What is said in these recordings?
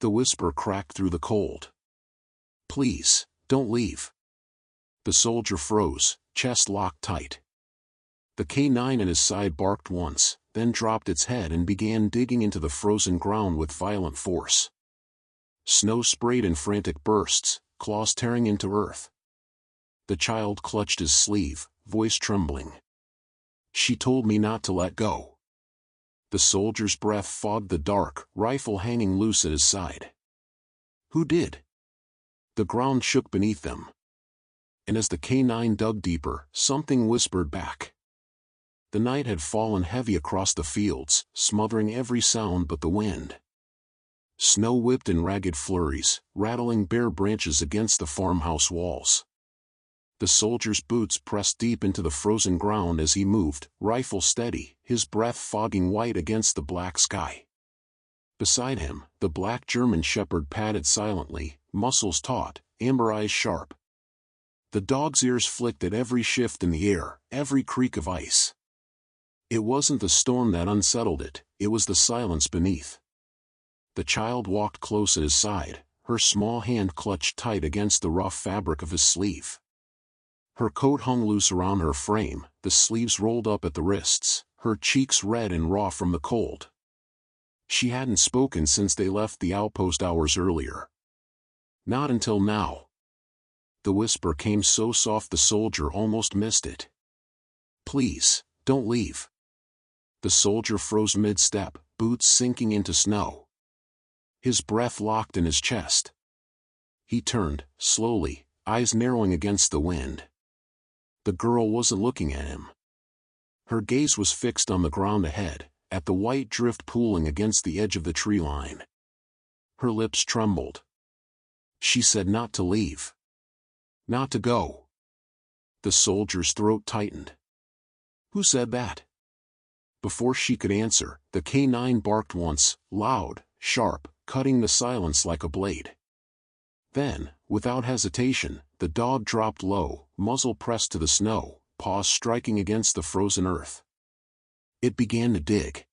The whisper cracked through the cold. "Please, don't leave." The soldier froze, chest locked tight. The K9 at his side barked once, then dropped its head and began digging into the frozen ground with violent force. Snow sprayed in frantic bursts, claws tearing into earth. The child clutched his sleeve, voice trembling. "She told me not to let go." The soldier's breath fogged the dark, rifle hanging loose at his side. "Who did?" The ground shook beneath them. And as the K9 dug deeper, something whispered back. The night had fallen heavy across the fields, smothering every sound but the wind. Snow whipped in ragged flurries, rattling bare branches against the farmhouse walls. The soldier's boots pressed deep into the frozen ground as he moved, rifle steady, his breath fogging white against the black sky. Beside him, the black German shepherd padded silently, muscles taut, amber eyes sharp. The dog's ears flicked at every shift in the air, every creak of ice. It wasn't the storm that unsettled it, it was the silence beneath. The child walked close at his side, her small hand clutched tight against the rough fabric of his sleeve. Her coat hung loose around her frame, the sleeves rolled up at the wrists, her cheeks red and raw from the cold. She hadn't spoken since they left the outpost hours earlier. Not until now. The whisper came so soft the soldier almost missed it. "Please, don't leave." The soldier froze mid-step, boots sinking into snow. His breath locked in his chest. He turned, slowly, eyes narrowing against the wind. The girl wasn't looking at him. Her gaze was fixed on the ground ahead, at the white drift pooling against the edge of the tree line. Her lips trembled. She said not to leave. Not to go. The soldier's throat tightened. "Who said that?" Before she could answer, the K9 barked once, loud, sharp, cutting the silence like a blade. Then, without hesitation, the dog dropped low, muzzle pressed to the snow, paws striking against the frozen earth. It began to dig.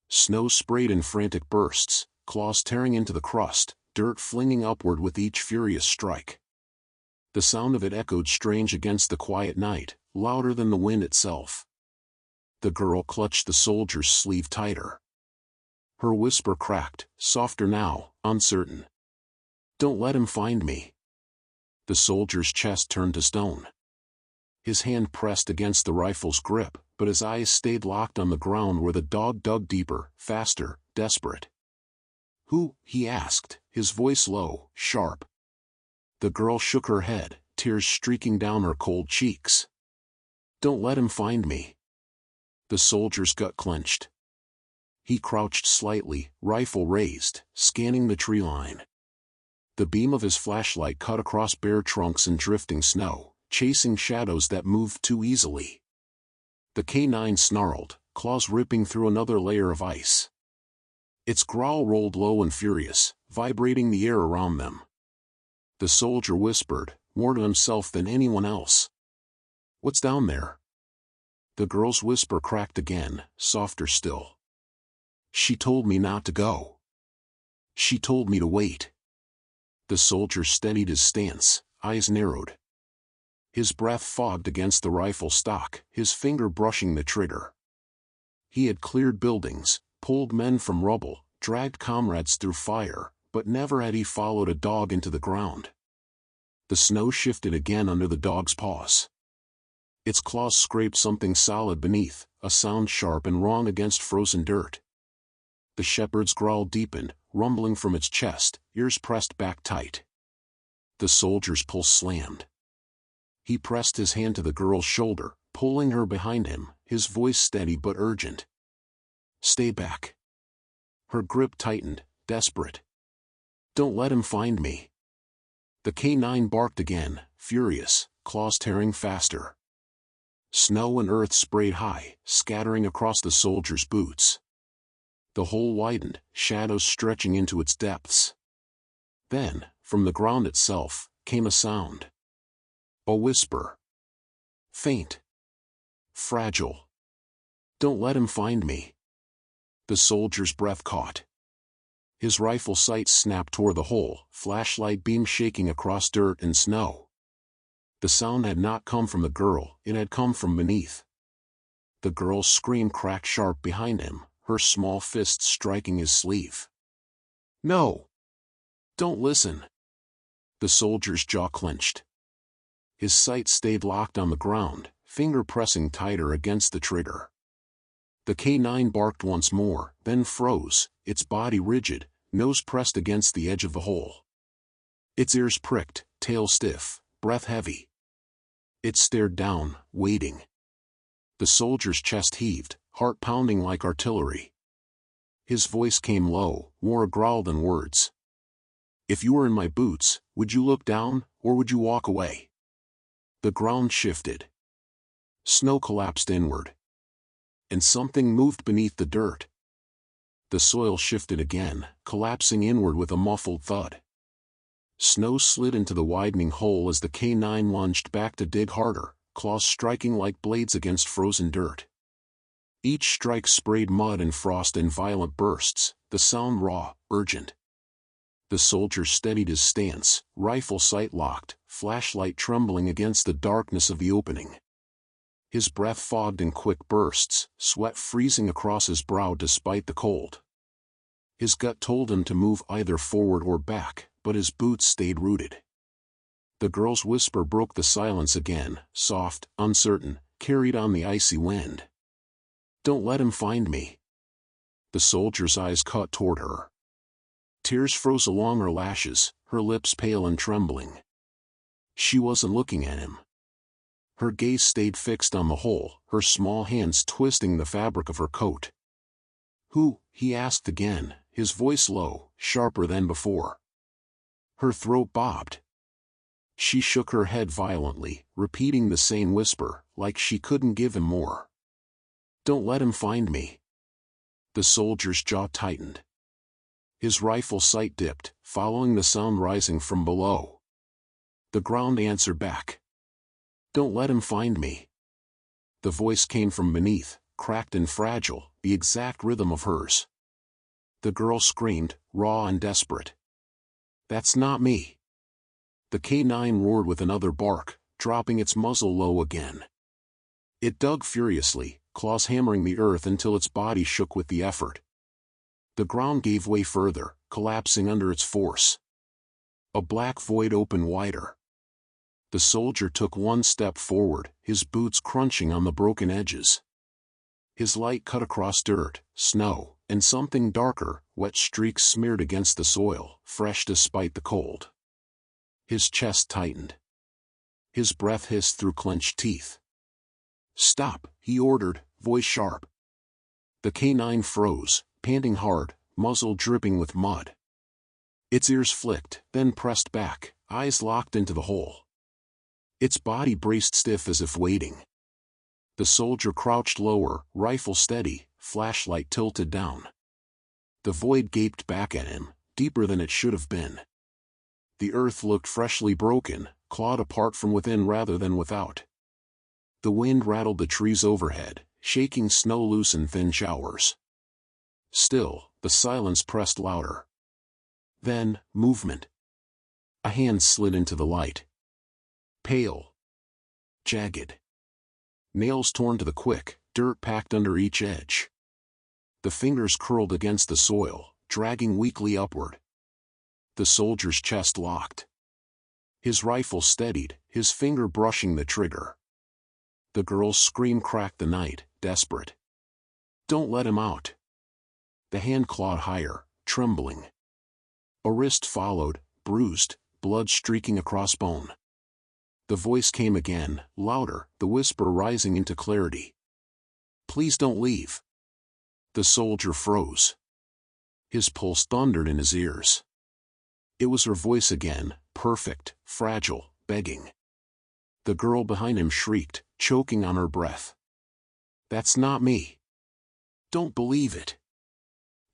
Snow sprayed in frantic bursts, claws tearing into the crust, dirt flinging upward with each furious strike. The sound of it echoed strange against the quiet night, louder than the wind itself. The girl clutched the soldier's sleeve tighter. Her whisper cracked, softer now, uncertain. "Don't let him find me." The soldier's chest turned to stone. His hand pressed against the rifle's grip, but his eyes stayed locked on the ground where the dog dug deeper, faster, desperate. "Who?" he asked, his voice low, sharp. The girl shook her head, tears streaking down her cold cheeks. "Don't let him find me." The soldier's gut clenched. He crouched slightly, rifle raised, scanning the tree line. The beam of his flashlight cut across bare trunks and drifting snow, chasing shadows that moved too easily. The K9 snarled, claws ripping through another layer of ice. Its growl rolled low and furious, vibrating the air around them. The soldier whispered, more to himself than anyone else. "What's down there?" The girl's whisper cracked again, softer still. "She told me not to go. She told me to wait." The soldier steadied his stance, eyes narrowed. His breath fogged against the rifle stock, his finger brushing the trigger. He had cleared buildings, pulled men from rubble, dragged comrades through fire, but never had he followed a dog into the ground. The snow shifted again under the dog's paws. Its claws scraped something solid beneath, a sound sharp and wrong against frozen dirt. The shepherd's growl deepened, rumbling from its chest, ears pressed back tight. The soldier's pulse slammed. He pressed his hand to the girl's shoulder, pulling her behind him, his voice steady but urgent. "Stay back." Her grip tightened, desperate. "Don't let him find me." The K9 barked again, furious, claws tearing faster. Snow and earth sprayed high, scattering across the soldier's boots. The hole widened, shadows stretching into its depths. Then, from the ground itself, came a sound. A whisper. Faint. Fragile. "Don't let him find me." The soldier's breath caught. His rifle sights snapped toward the hole, flashlight beam shaking across dirt and snow. The sound had not come from the girl, it had come from beneath. The girl's scream cracked sharp behind him, her small fist striking his sleeve. "No! Don't listen!" The soldier's jaw clenched. His sight stayed locked on the ground, finger pressing tighter against the trigger. The K9 barked once more, then froze, its body rigid, nose pressed against the edge of the hole. Its ears pricked, tail stiff, breath heavy. It stared down, waiting. The soldier's chest heaved, heart pounding like artillery. His voice came low, more a growl than words. "If you were in my boots, would you look down, or would you walk away?" The ground shifted. Snow collapsed inward. And something moved beneath the dirt. The soil shifted again, collapsing inward with a muffled thud. Snow slid into the widening hole as the K9 lunged back to dig harder, claws striking like blades against frozen dirt. Each strike sprayed mud and frost in violent bursts, the sound raw, urgent. The soldier steadied his stance, rifle sight locked, flashlight trembling against the darkness of the opening. His breath fogged in quick bursts, sweat freezing across his brow despite the cold. His gut told him to move either forward or back, but his boots stayed rooted. The girl's whisper broke the silence again, soft, uncertain, carried on the icy wind. "Don't let him find me." The soldier's eyes caught toward her. Tears froze along her lashes, her lips pale and trembling. She wasn't looking at him. Her gaze stayed fixed on the hole, her small hands twisting the fabric of her coat. "Who?" he asked again, his voice low, sharper than before. Her throat bobbed. She shook her head violently, repeating the same whisper, like she couldn't give him more. "Don't let him find me." The soldier's jaw tightened. His rifle sight dipped, following the sound rising from below. The ground answered back. "Don't let him find me." The voice came from beneath, cracked and fragile, the exact rhythm of hers. The girl screamed, raw and desperate. "That's not me." The K9 roared with another bark, dropping its muzzle low again. It dug furiously, claws hammering the earth until its body shook with the effort. The ground gave way further, collapsing under its force. A black void opened wider. The soldier took one step forward, his boots crunching on the broken edges. His light cut across dirt, snow, and something darker, wet streaks smeared against the soil, fresh despite the cold. His chest tightened. His breath hissed through clenched teeth. "Stop," he ordered, voice sharp. The K9 froze, panting hard, muzzle dripping with mud. Its ears flicked, then pressed back, eyes locked into the hole. Its body braced stiff as if waiting. The soldier crouched lower, rifle steady, flashlight tilted down. The void gaped back at him, deeper than it should have been. The earth looked freshly broken, clawed apart from within rather than without. The wind rattled the trees overhead, shaking snow loose in thin showers. Still, the silence pressed louder. Then, movement. A hand slid into the light. Pale. Jagged. Nails torn to the quick, dirt packed under each edge. The fingers curled against the soil, dragging weakly upward. The soldier's chest locked. His rifle steadied, his finger brushing the trigger. The girl's scream cracked the night, desperate. "Don't let him out." The hand clawed higher, trembling. A wrist followed, bruised, blood streaking across bone. The voice came again, louder, the whisper rising into clarity. "Please don't leave." The soldier froze. His pulse thundered in his ears. It was her voice again, perfect, fragile, begging. The girl behind him shrieked, choking on her breath. "That's not me. Don't believe it."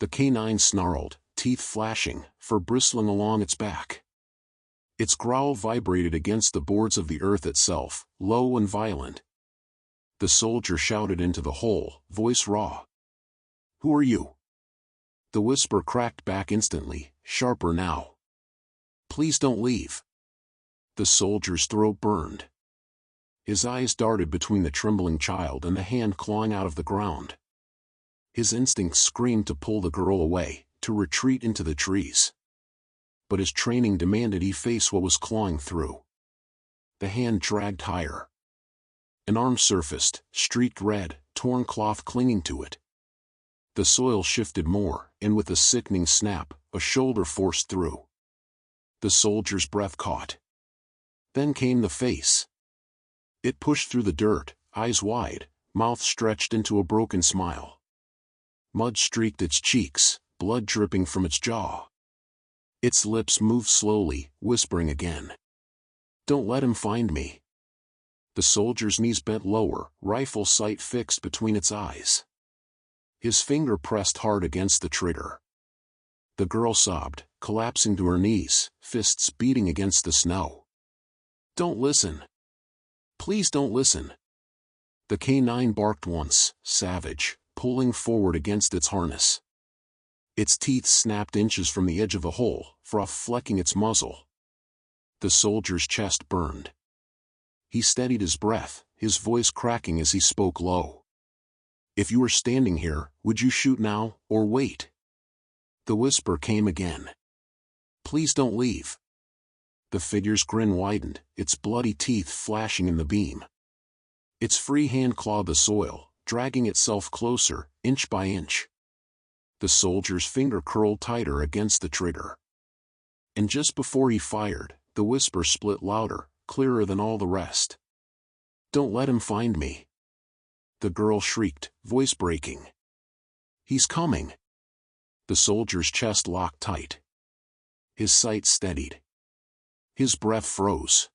The K9 snarled, teeth flashing, fur bristling along its back. Its growl vibrated against the boards of the earth itself, low and violent. The soldier shouted into the hole, voice raw. "Who are you?" The whisper cracked back instantly, sharper now. "Please don't leave." The soldier's throat burned. His eyes darted between the trembling child and the hand clawing out of the ground. His instincts screamed to pull the girl away, to retreat into the trees. But his training demanded he face what was clawing through. The hand dragged higher. An arm surfaced, streaked red, torn cloth clinging to it. The soil shifted more, and with a sickening snap, a shoulder forced through. The soldier's breath caught. Then came the face. It pushed through the dirt, eyes wide, mouth stretched into a broken smile. Mud streaked its cheeks, blood dripping from its jaw. Its lips moved slowly, whispering again. "Don't let him find me." The soldier's knees bent lower, rifle sight fixed between its eyes. His finger pressed hard against the trigger. The girl sobbed, collapsing to her knees, fists beating against the snow. "Don't listen. Please don't listen." The K9 barked once, savage, pulling forward against its harness. Its teeth snapped inches from the edge of the hole, froth flecking its muzzle. The soldier's chest burned. He steadied his breath, his voice cracking as he spoke low. "If you were standing here, would you shoot now, or wait?" The whisper came again. "Please don't leave." The figure's grin widened, its bloody teeth flashing in the beam. Its free hand clawed the soil, dragging itself closer, inch by inch. The soldier's finger curled tighter against the trigger. And just before he fired, the whisper split louder, clearer than all the rest. "Don't let him find me." The girl shrieked, voice breaking. "He's coming." The soldier's chest locked tight. His sight steadied. His breath froze.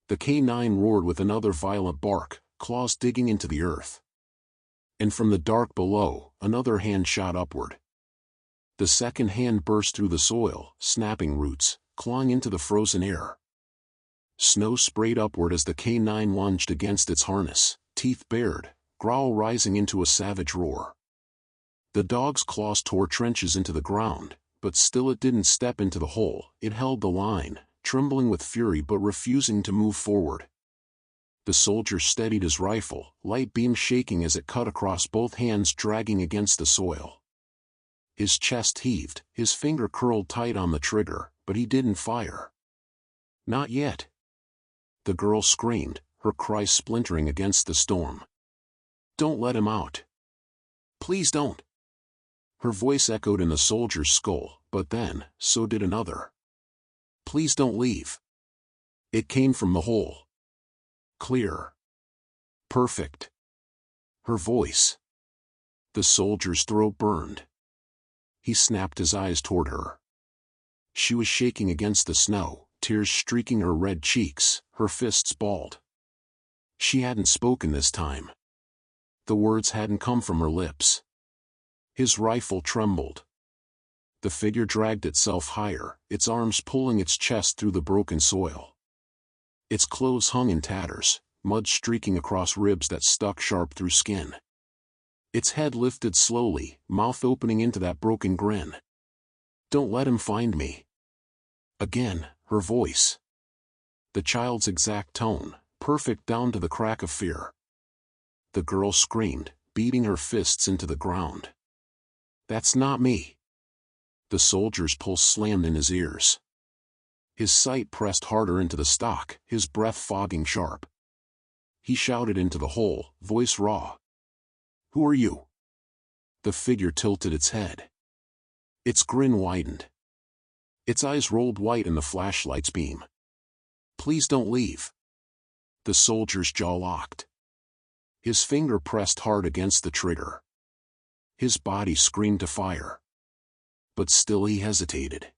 The K9 roared with another violent bark, claws digging into the earth. And from the dark below, another hand shot upward. The second hand burst through the soil, snapping roots, clawing into the frozen air. Snow sprayed upward as the K9 lunged against its harness, teeth bared, growl rising into a savage roar. The dog's claws tore trenches into the ground, but still it didn't step into the hole. It held the line, trembling with fury but refusing to move forward. The soldier steadied his rifle, light beam shaking as it cut across both hands, dragging against the soil. His chest heaved, his finger curled tight on the trigger, but he didn't fire. Not yet. The girl screamed, her cry splintering against the storm. "Don't let him out. Please don't." Her voice echoed in the soldier's skull, but then, so did another. "Please don't leave." It came from the hole. Clear. Perfect. Her voice. The soldier's throat burned. He snapped his eyes toward her. She was shaking against the snow, tears streaking her red cheeks, her fists balled. She hadn't spoken this time. The words hadn't come from her lips. His rifle trembled. The figure dragged itself higher, its arms pulling its chest through the broken soil. Its clothes hung in tatters, mud streaking across ribs that stuck sharp through skin. Its head lifted slowly, mouth opening into that broken grin. "Don't let him find me." Again, her voice. The child's exact tone, perfect down to the crack of fear. The girl screamed, beating her fists into the ground. "That's not me." The soldier's pulse slammed in his ears. His sight pressed harder into the stock, his breath fogging sharp. He shouted into the hole, voice raw. "Who are you?" The figure tilted its head. Its grin widened. Its eyes rolled white in the flashlight's beam. "Please don't leave." The soldier's jaw locked. His finger pressed hard against the trigger. His body screamed to fire. But still he hesitated.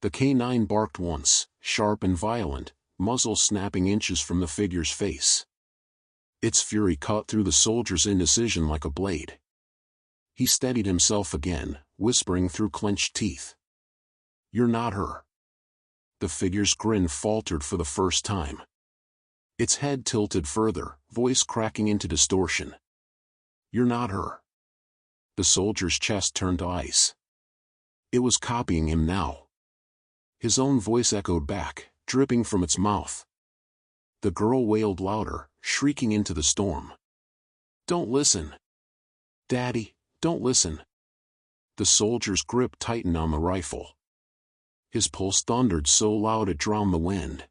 The K9 barked once, sharp and violent, muzzle snapping inches from the figure's face. Its fury cut through the soldier's indecision like a blade. He steadied himself again, whispering through clenched teeth. "You're not her." The figure's grin faltered for the first time. Its head tilted further, voice cracking into distortion. "You're not her." The soldier's chest turned to ice. It was copying him now. His own voice echoed back, dripping from its mouth. The girl wailed louder, shrieking into the storm. "Don't listen! Daddy, don't listen!" The soldier's grip tightened on the rifle. His pulse thundered so loud it drowned the wind.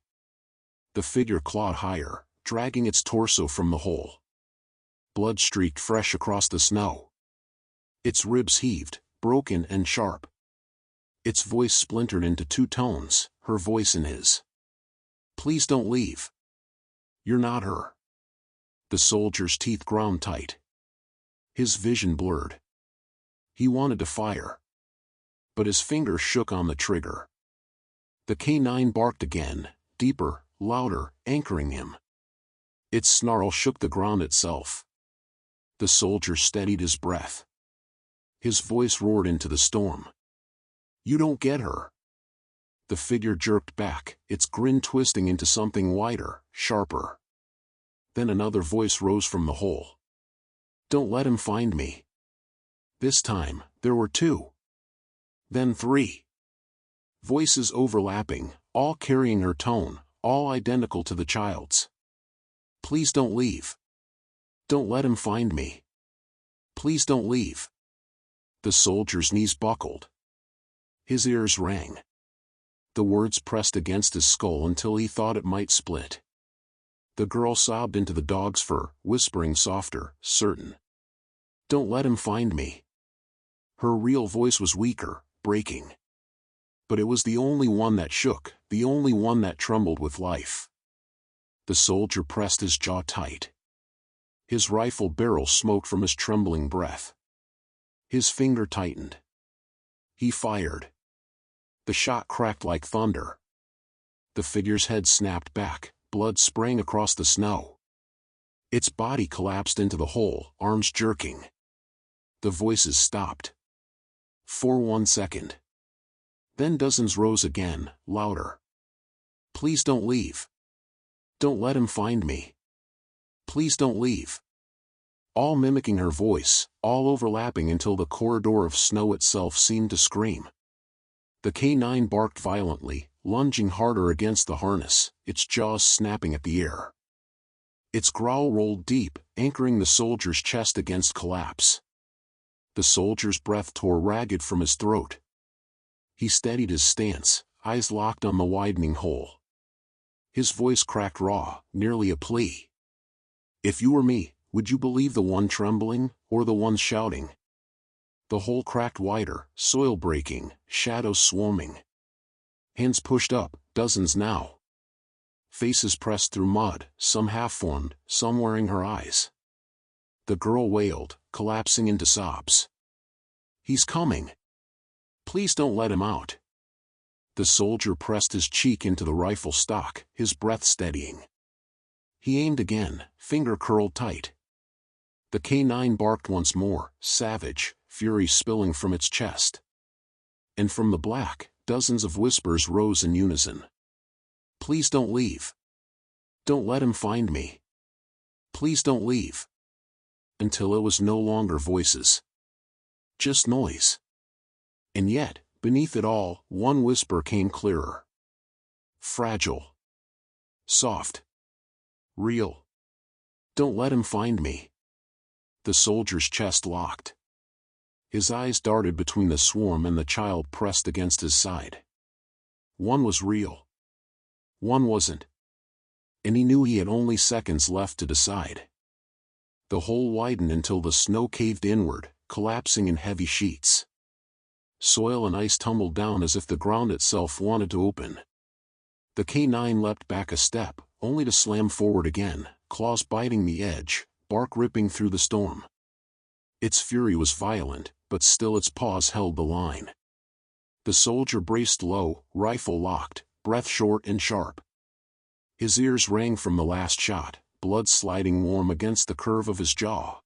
The figure clawed higher, dragging its torso from the hole. Blood streaked fresh across the snow. Its ribs heaved, broken and sharp. Its voice splintered into two tones, her voice and his. "Please don't leave. You're not her." The soldier's teeth ground tight. His vision blurred. He wanted to fire, but his fingers shook on the trigger. The K9 barked again, deeper, louder, anchoring him. Its snarl shook the ground itself. The soldier steadied his breath. His voice roared into the storm. "You don't get her." The figure jerked back, its grin twisting into something wider, sharper. Then another voice rose from the hole. "Don't let him find me." This time, there were two. Then three. Voices overlapping, all carrying her tone, all identical to the child's. "Please don't leave. Don't let him find me. Please don't leave." The soldier's knees buckled. His ears rang. The words pressed against his skull until he thought it might split. The girl sobbed into the dog's fur, whispering softer, certain. "Don't let him find me." Her real voice was weaker, breaking. But it was the only one that shook, the only one that trembled with life. The soldier pressed his jaw tight. His rifle barrel smoked from his trembling breath. His finger tightened. He fired. The shot cracked like thunder. The figure's head snapped back, blood sprang across the snow. Its body collapsed into the hole, arms jerking. The voices stopped. For 1 second. Then dozens rose again, louder. "Please don't leave. Don't let him find me. Please don't leave." All mimicking her voice, all overlapping until the corridor of snow itself seemed to scream. The K9 barked violently, lunging harder against the harness, its jaws snapping at the air. Its growl rolled deep, anchoring the soldier's chest against collapse. The soldier's breath tore ragged from his throat. He steadied his stance, eyes locked on the widening hole. His voice cracked raw, nearly a plea. "If you were me, would you believe the one trembling, or the one shouting?" The hole cracked wider, soil breaking, shadows swarming. Hands pushed up, dozens now. Faces pressed through mud, some half-formed, some wearing her eyes. The girl wailed, collapsing into sobs. "He's coming. Please don't let him out." The soldier pressed his cheek into the rifle stock, his breath steadying. He aimed again, finger curled tight. The K9 barked once more, savage, fury spilling from its chest. And from the black, dozens of whispers rose in unison. "Please don't leave. Don't let him find me. Please don't leave." Until it was no longer voices. Just noise. And yet, beneath it all, one whisper came clearer. Fragile. Soft. Real. "Don't let him find me." The soldier's chest locked. His eyes darted between the swarm and the child pressed against his side. One was real. One wasn't. And he knew he had only seconds left to decide. The hole widened until the snow caved inward, collapsing in heavy sheets. Soil and ice tumbled down as if the ground itself wanted to open. The K9 leapt back a step, only to slam forward again, claws biting the edge, bark ripping through the storm. Its fury was violent, but still its paws held the line. The soldier braced low, rifle locked, breath short and sharp. His ears rang from the last shot, blood sliding warm against the curve of his jaw.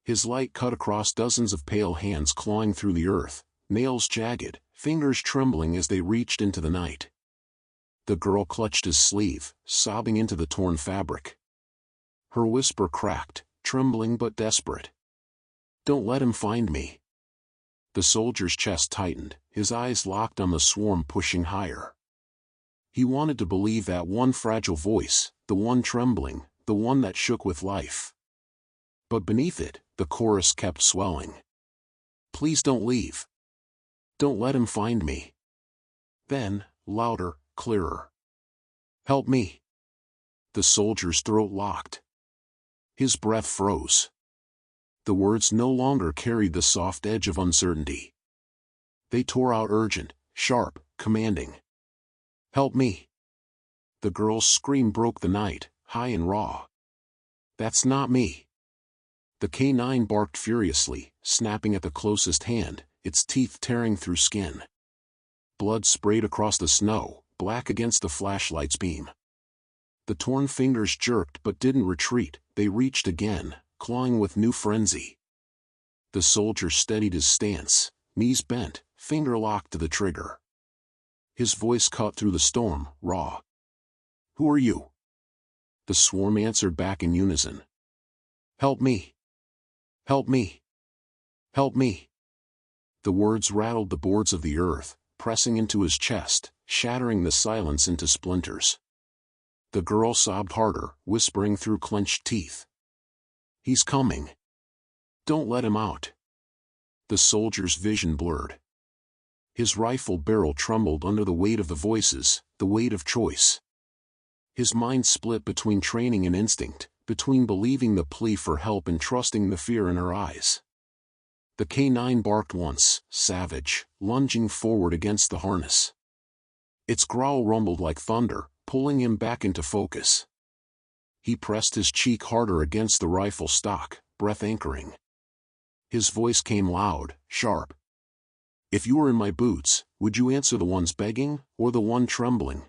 His light cut across dozens of pale hands clawing through the earth, nails jagged, fingers trembling as they reached into the night. The girl clutched his sleeve, sobbing into the torn fabric. Her whisper cracked, trembling but desperate. Don't let him find me. The soldier's chest tightened, his eyes locked on the swarm pushing higher. He wanted to believe that one fragile voice, the one trembling, the one that shook with life. But beneath it, the chorus kept swelling. Please don't leave. Don't let him find me. Then, louder, clearer. Help me. The soldier's throat locked. His breath froze. The words no longer carried the soft edge of uncertainty. They tore out urgent, sharp, commanding. Help me. The girl's scream broke the night, high and raw. That's not me. The K9 barked furiously, snapping at the closest hand, its teeth tearing through skin. Blood sprayed across the snow, black against the flashlight's beam. The torn fingers jerked but didn't retreat, they reached again, clawing with new frenzy. The soldier steadied his stance, knees bent, finger locked to the trigger. His voice cut through the storm, raw. Who are you? The swarm answered back in unison. Help me. Help me. Help me. The words rattled the boards of the earth, pressing into his chest, shattering the silence into splinters. The girl sobbed harder, whispering through clenched teeth. He's coming. Don't let him out. The soldier's vision blurred. His rifle barrel trembled under the weight of the voices, the weight of choice. His mind split between training and instinct, between believing the plea for help and trusting the fear in her eyes. The K9 barked once, savage, lunging forward against the harness. Its growl rumbled like thunder, pulling him back into focus. He pressed his cheek harder against the rifle stock, breath anchoring. His voice came loud, sharp. If you were in my boots, would you answer the ones begging, or the one trembling?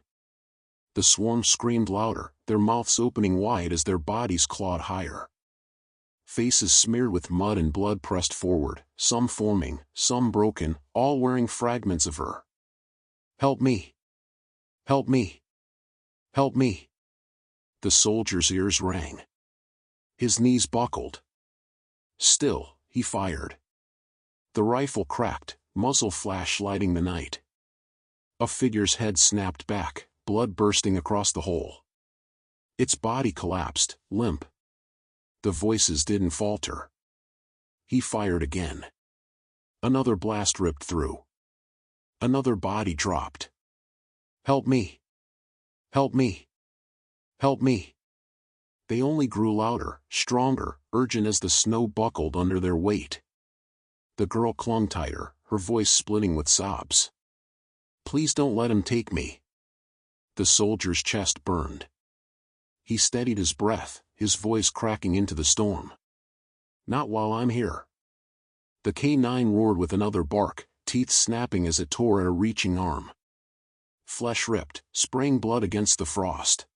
The swarm screamed louder, their mouths opening wide as their bodies clawed higher. Faces smeared with mud and blood pressed forward, some forming, some broken, all wearing fragments of her. Help me! Help me! Help me! The soldier's ears rang. His knees buckled. Still, he fired. The rifle cracked, muzzle flash lighting the night. A figure's head snapped back, blood bursting across the hole. Its body collapsed, limp. The voices didn't falter. He fired again. Another blast ripped through. Another body dropped. Help me! Help me! Help me! They only grew louder, stronger, urgent as the snow buckled under their weight. The girl clung tighter, her voice splitting with sobs. Please don't let him take me. The soldier's chest burned. He steadied his breath, his voice cracking into the storm. Not while I'm here. The K9 roared with another bark, teeth snapping as it tore at a reaching arm. Flesh ripped, spraying blood against the frost.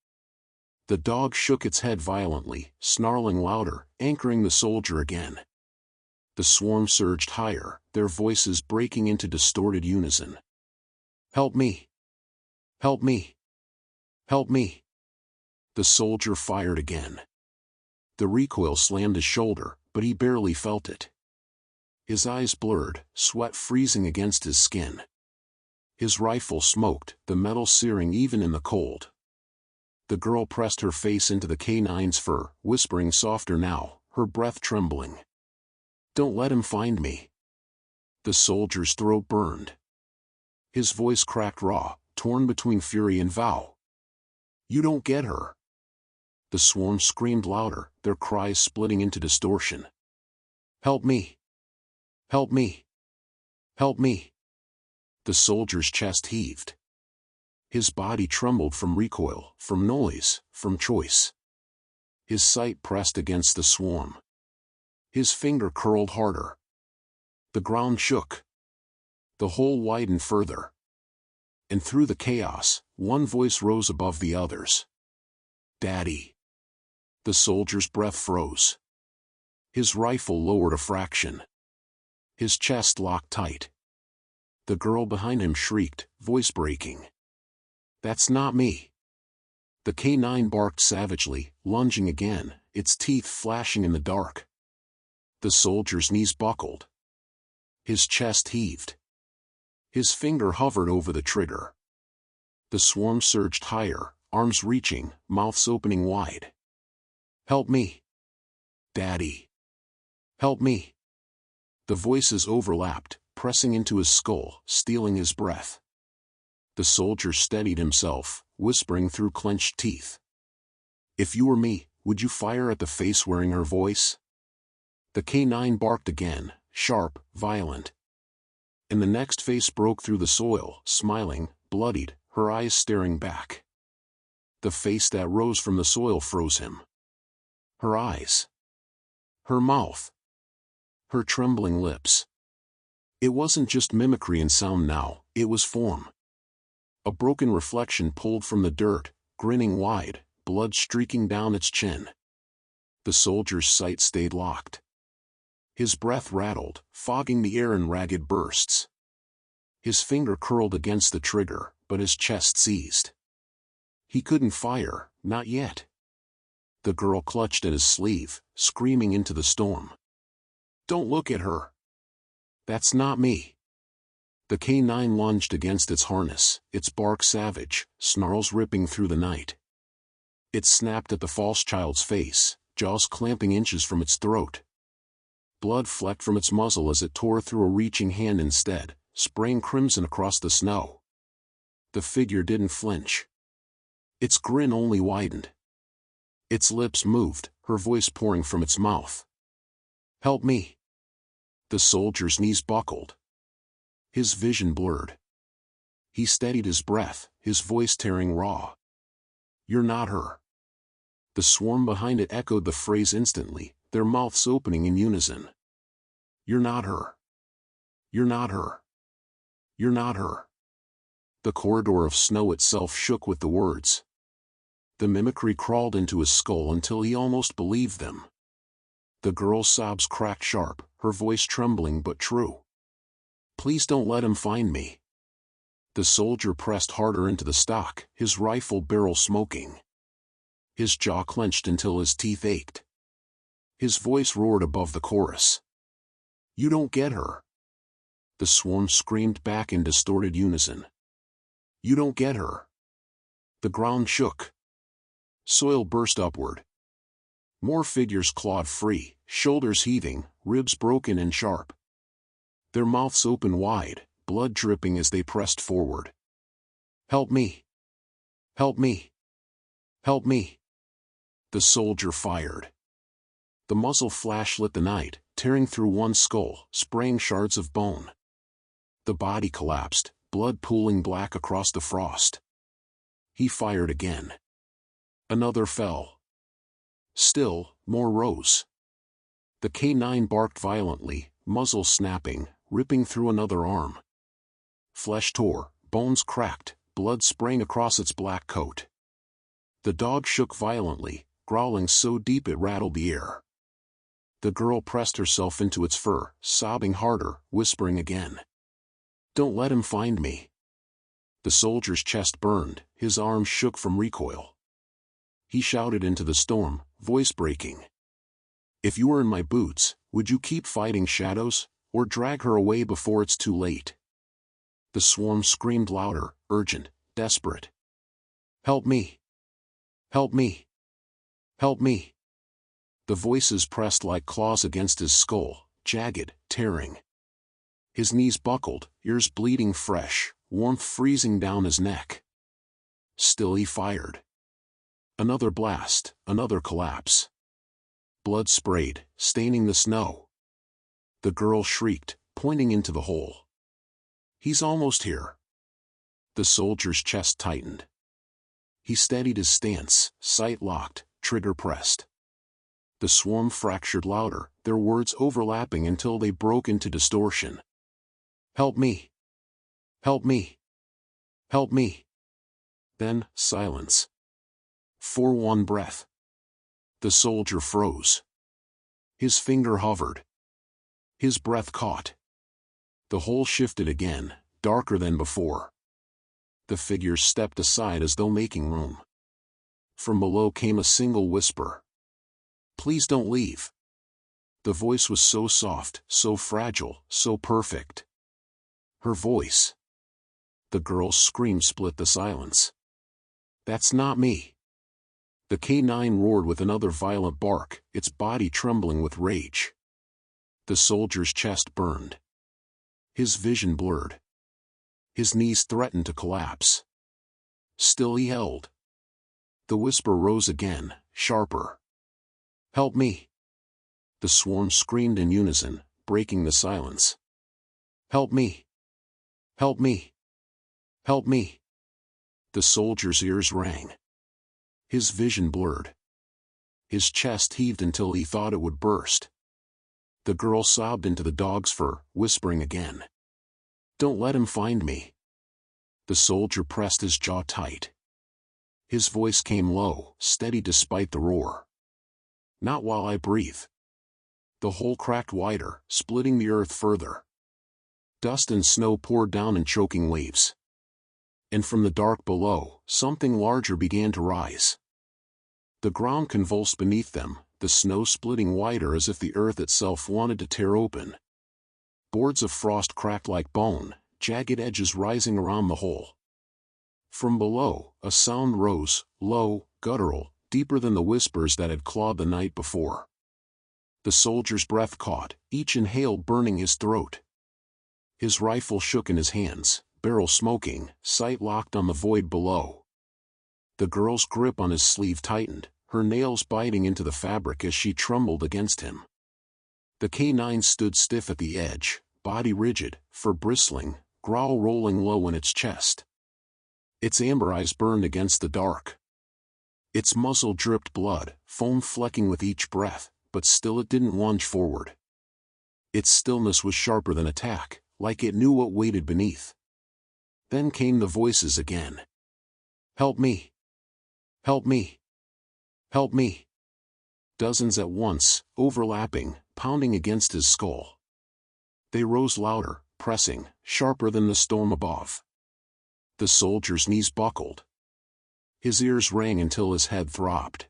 The dog shook its head violently, snarling louder, anchoring the soldier again. The swarm surged higher, their voices breaking into distorted unison. Help me! Help me! Help me! The soldier fired again. The recoil slammed his shoulder, but he barely felt it. His eyes blurred, sweat freezing against his skin. His rifle smoked, the metal searing even in the cold. The girl pressed her face into the K9's fur, whispering softer now, her breath trembling. Don't let him find me. The soldier's throat burned. His voice cracked raw, torn between fury and vow. You don't get her. The swarm screamed louder, their cries splitting into distortion. Help me! Help me! Help me! The soldier's chest heaved. His body trembled from recoil, from noise, from choice. His sight pressed against the swarm. His finger curled harder. The ground shook. The hole widened further. And through the chaos, one voice rose above the others. Daddy. The soldier's breath froze. His rifle lowered a fraction. His chest locked tight. The girl behind him shrieked, voice breaking. That's not me. The K9 barked savagely, lunging again, its teeth flashing in the dark. The soldier's knees buckled. His chest heaved. His finger hovered over the trigger. The swarm surged higher, arms reaching, mouths opening wide. "Help me! Daddy! Help me!" The voices overlapped, pressing into his skull, stealing his breath. The soldier steadied himself, whispering through clenched teeth. "If you were me, would you fire at the face wearing her voice?" The K9 barked again, sharp, violent. And the next face broke through the soil, smiling, bloodied, her eyes staring back. The face that rose from the soil froze him. Her eyes. Her mouth. Her trembling lips. It wasn't just mimicry and sound now, it was form. A broken reflection pulled from the dirt, grinning wide, blood streaking down its chin. The soldier's sight stayed locked. His breath rattled, fogging the air in ragged bursts. His finger curled against the trigger, but his chest seized. He couldn't fire, not yet. The girl clutched at his sleeve, screaming into the storm. "Don't look at her! That's not me!" The K9 lunged against its harness, its bark savage, snarls ripping through the night. It snapped at the false child's face, jaws clamping inches from its throat. Blood flecked from its muzzle as it tore through a reaching hand instead, spraying crimson across the snow. The figure didn't flinch. Its grin only widened. Its lips moved, her voice pouring from its mouth. "Help me!" The soldier's knees buckled. His vision blurred. He steadied his breath, his voice tearing raw. "You're not her." The swarm behind it echoed the phrase instantly, their mouths opening in unison. "You're not her. You're not her. You're not her." The corridor of snow itself shook with the words. The mimicry crawled into his skull until he almost believed them. The girl's sobs cracked sharp, her voice trembling but true. "Please don't let him find me." The soldier pressed harder into the stock, his rifle barrel smoking. His jaw clenched until his teeth ached. His voice roared above the chorus. "You don't get her." The swarm screamed back in distorted unison. "You don't get her." The ground shook. Soil burst upward. More figures clawed free, shoulders heaving, ribs broken and sharp. Their mouths open wide, blood dripping as they pressed forward. "Help me! Help me! Help me!" The soldier fired. The muzzle flash lit the night, tearing through one skull, spraying shards of bone. The body collapsed, blood pooling black across the frost. He fired again. Another fell. Still, more rose. The K9 barked violently, muzzle snapping, ripping through another arm. Flesh tore, bones cracked, blood spraying across its black coat. The dog shook violently, growling so deep it rattled the air. The girl pressed herself into its fur, sobbing harder, whispering again. "Don't let him find me." The soldier's chest burned, his arms shook from recoil. He shouted into the storm, voice breaking. "If you were in my boots, would you keep fighting shadows, or drag her away before it's too late?" The swarm screamed louder, urgent, desperate. "Help me! Help me! Help me!" The voices pressed like claws against his skull, jagged, tearing. His knees buckled, ears bleeding fresh, warmth freezing down his neck. Still he fired. Another blast, another collapse. Blood sprayed, staining the snow. The girl shrieked, pointing into the hole. "He's almost here." The soldier's chest tightened. He steadied his stance, sight locked, trigger pressed. The swarm fractured louder, their words overlapping until they broke into distortion. "Help me! Help me! Help me!" Then, silence. For one breath. The soldier froze. His finger hovered. His breath caught. The hole shifted again, darker than before. The figures stepped aside as though making room. From below came a single whisper. "Please don't leave." The voice was so soft, so fragile, so perfect. Her voice. The girl's scream split the silence. "That's not me." The K9 roared with another violent bark, its body trembling with rage. The soldier's chest burned. His vision blurred. His knees threatened to collapse. Still he held. The whisper rose again, sharper. "Help me!" The swarm screamed in unison, breaking the silence. "Help me! Help me! Help me!" The soldier's ears rang. His vision blurred. His chest heaved until he thought it would burst. The girl sobbed into the dog's fur, whispering again. "Don't let him find me." The soldier pressed his jaw tight. His voice came low, steady despite the roar. "Not while I breathe." The hole cracked wider, splitting the earth further. Dust and snow poured down in choking waves. And from the dark below, something larger began to rise. The ground convulsed beneath them, the snow splitting wider as if the earth itself wanted to tear open. Boards of frost cracked like bone, jagged edges rising around the hole. From below, a sound rose, low, guttural, deeper than the whispers that had clawed the night before. The soldier's breath caught, each inhale burning his throat. His rifle shook in his hands, barrel smoking, sight locked on the void below. The girl's grip on his sleeve tightened, her nails biting into the fabric as she trembled against him. The K9 stood stiff at the edge, body rigid, fur bristling, growl rolling low in its chest. Its amber eyes burned against the dark. Its muzzle dripped blood, foam flecking with each breath, but still it didn't lunge forward. Its stillness was sharper than attack, like it knew what waited beneath. Then came the voices again. "Help me! Help me! Help me!" Dozens at once, overlapping, pounding against his skull. They rose louder, pressing, sharper than the storm above. The soldier's knees buckled. His ears rang until his head throbbed.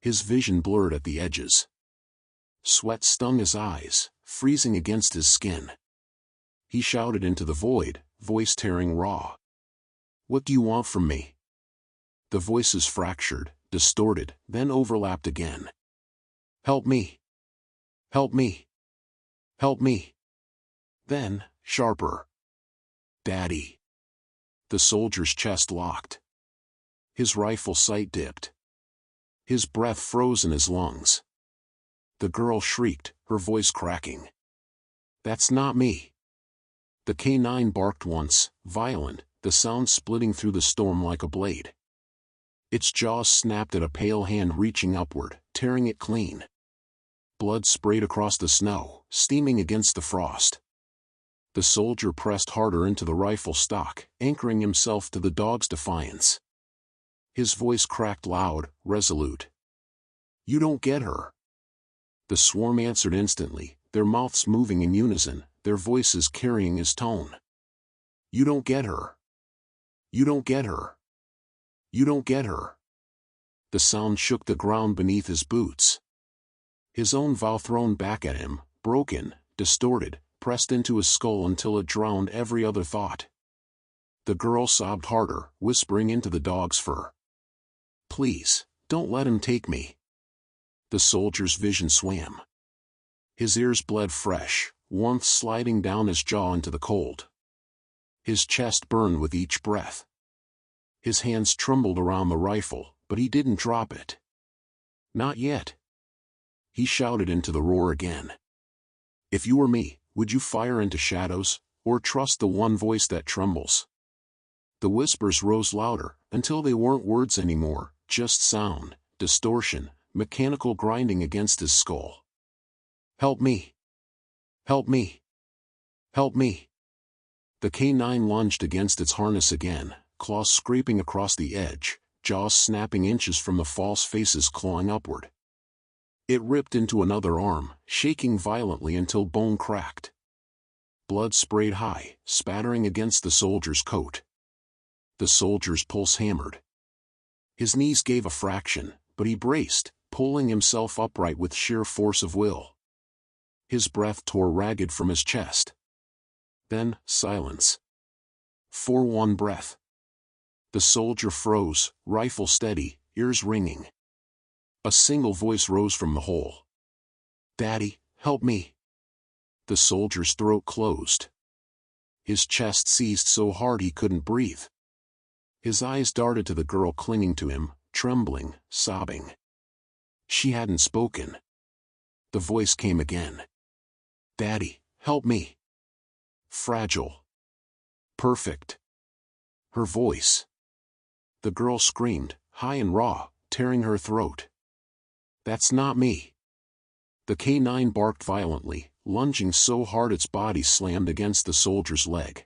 His vision blurred at the edges. Sweat stung his eyes, freezing against his skin. He shouted into the void, voice tearing raw. "What do you want from me?" The voices fractured, distorted, then overlapped again. "Help me! Help me! Help me!" Then, sharper. "Daddy!" The soldier's chest locked. His rifle sight dipped. His breath froze in his lungs. The girl shrieked, her voice cracking. "That's not me!" The K9 barked once, violent, the sound splitting through the storm like a blade. Its jaws snapped at a pale hand reaching upward, tearing it clean. Blood sprayed across the snow, steaming against the frost. The soldier pressed harder into the rifle stock, anchoring himself to the dog's defiance. His voice cracked loud, resolute. "You don't get her." The swarm answered instantly, their mouths moving in unison, their voices carrying his tone. "You don't get her. You don't get her. You don't get her." The sound shook the ground beneath his boots. His own vow thrown back at him, broken, distorted, pressed into his skull until it drowned every other thought. The girl sobbed harder, whispering into the dog's fur. "Please, don't let him take me." The soldier's vision swam. His ears bled fresh, warmth sliding down his jaw into the cold. His chest burned with each breath. His hands trembled around the rifle, but he didn't drop it. Not yet. He shouted into the roar again. "If you were me, would you fire into shadows, or trust the one voice that trembles?" The whispers rose louder, until they weren't words anymore, just sound, distortion, mechanical grinding against his skull. "Help me! Help me! Help me!" The K9 lunged against its harness again, claws scraping across the edge, jaws snapping inches from the false faces clawing upward. It ripped into another arm, shaking violently until bone cracked. Blood sprayed high, spattering against the soldier's coat. The soldier's pulse hammered. His knees gave a fraction, but he braced, pulling himself upright with sheer force of will. His breath tore ragged from his chest. Then, silence. For one breath. The soldier froze, rifle steady, ears ringing. A single voice rose from the hole. "Daddy, help me." The soldier's throat closed. His chest seized so hard he couldn't breathe. His eyes darted to the girl clinging to him, trembling, sobbing. She hadn't spoken. The voice came again. "Daddy, help me." Fragile. Perfect. Her voice. The girl screamed, high and raw, tearing her throat. "That's not me." The K9 barked violently, lunging so hard its body slammed against the soldier's leg.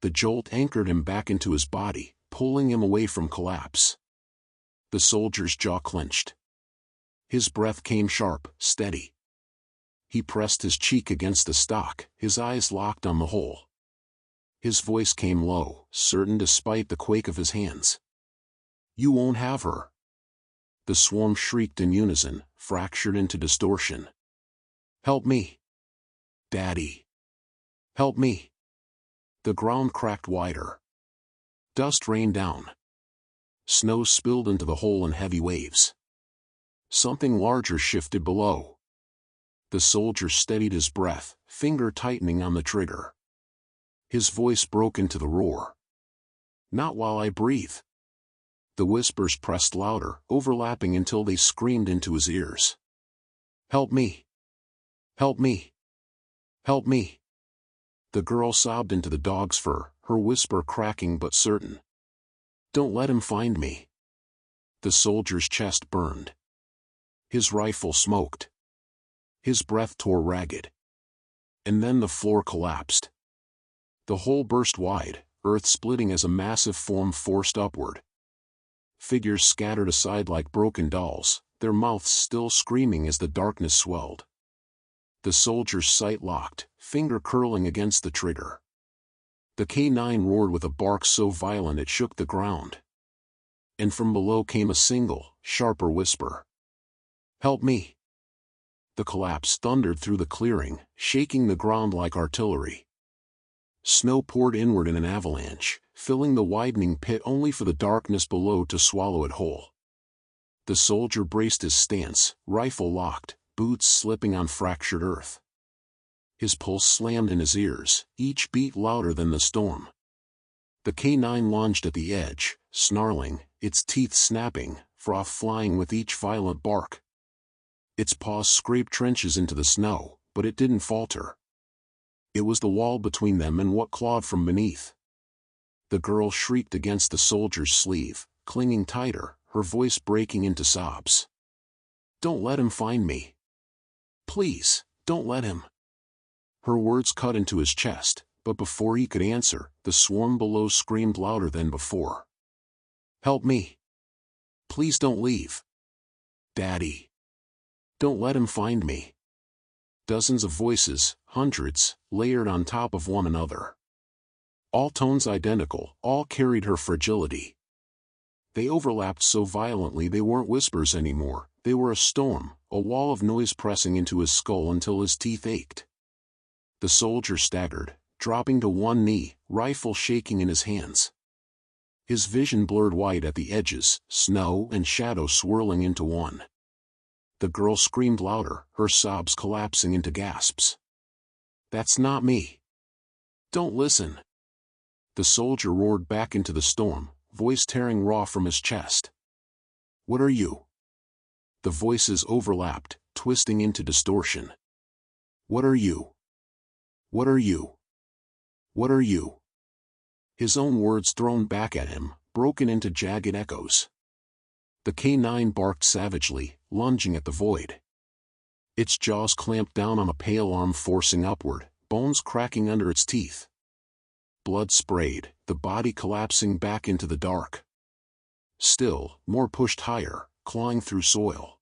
The jolt anchored him back into his body, pulling him away from collapse. The soldier's jaw clenched. His breath came sharp, steady. He pressed his cheek against the stock, his eyes locked on the hole. His voice came low, certain despite the quake of his hands. "You won't have her." The swarm shrieked in unison, fractured into distortion. "Help me. Daddy. Help me." The ground cracked wider. Dust rained down. Snow spilled into the hole in heavy waves. Something larger shifted below. The soldier steadied his breath, finger tightening on the trigger. His voice broke into the roar. "Not while I breathe." The whispers pressed louder, overlapping until they screamed into his ears. "Help me. Help me. Help me." The girl sobbed into the dog's fur, her whisper cracking but certain. "Don't let him find me." The soldier's chest burned. His rifle smoked. His breath tore ragged. And then the floor collapsed. The hole burst wide, earth splitting as a massive form forced upward. Figures scattered aside like broken dolls, their mouths still screaming as the darkness swelled. The soldier's sight locked, finger curling against the trigger. The K9 roared with a bark so violent it shook the ground. And from below came a single, sharper whisper. "Help me." The collapse thundered through the clearing, shaking the ground like artillery. Snow poured inward in an avalanche, filling the widening pit only for the darkness below to swallow it whole. The soldier braced his stance, rifle locked, boots slipping on fractured earth. His pulse slammed in his ears, each beat louder than the storm. The K9 lunged at the edge, snarling, its teeth snapping, froth flying with each violent bark. Its paws scraped trenches into the snow, but it didn't falter. It was the wall between them and what clawed from beneath. The girl shrieked against the soldier's sleeve, clinging tighter, her voice breaking into sobs. "Don't let him find me. Please, don't let him." Her words cut into his chest, but before he could answer, the swarm below screamed louder than before. "Help me. Please don't leave. Daddy. Don't let him find me." Dozens of voices, hundreds, layered on top of one another. All tones identical, all carried her fragility. They overlapped so violently they weren't whispers anymore, they were a storm, a wall of noise pressing into his skull until his teeth ached. The soldier staggered, dropping to one knee, rifle shaking in his hands. His vision blurred white at the edges, snow and shadow swirling into one. The girl screamed louder, her sobs collapsing into gasps. "That's not me. Don't listen." The soldier roared back into the storm, voice tearing raw from his chest. "What are you?" The voices overlapped, twisting into distortion. "What are you? What are you? What are you?" His own words thrown back at him, broken into jagged echoes. The K9 barked savagely, lunging at the void. Its jaws clamped down on a pale arm forcing upward, bones cracking under its teeth. Blood sprayed, the body collapsing back into the dark. Still, more pushed higher, clawing through soil.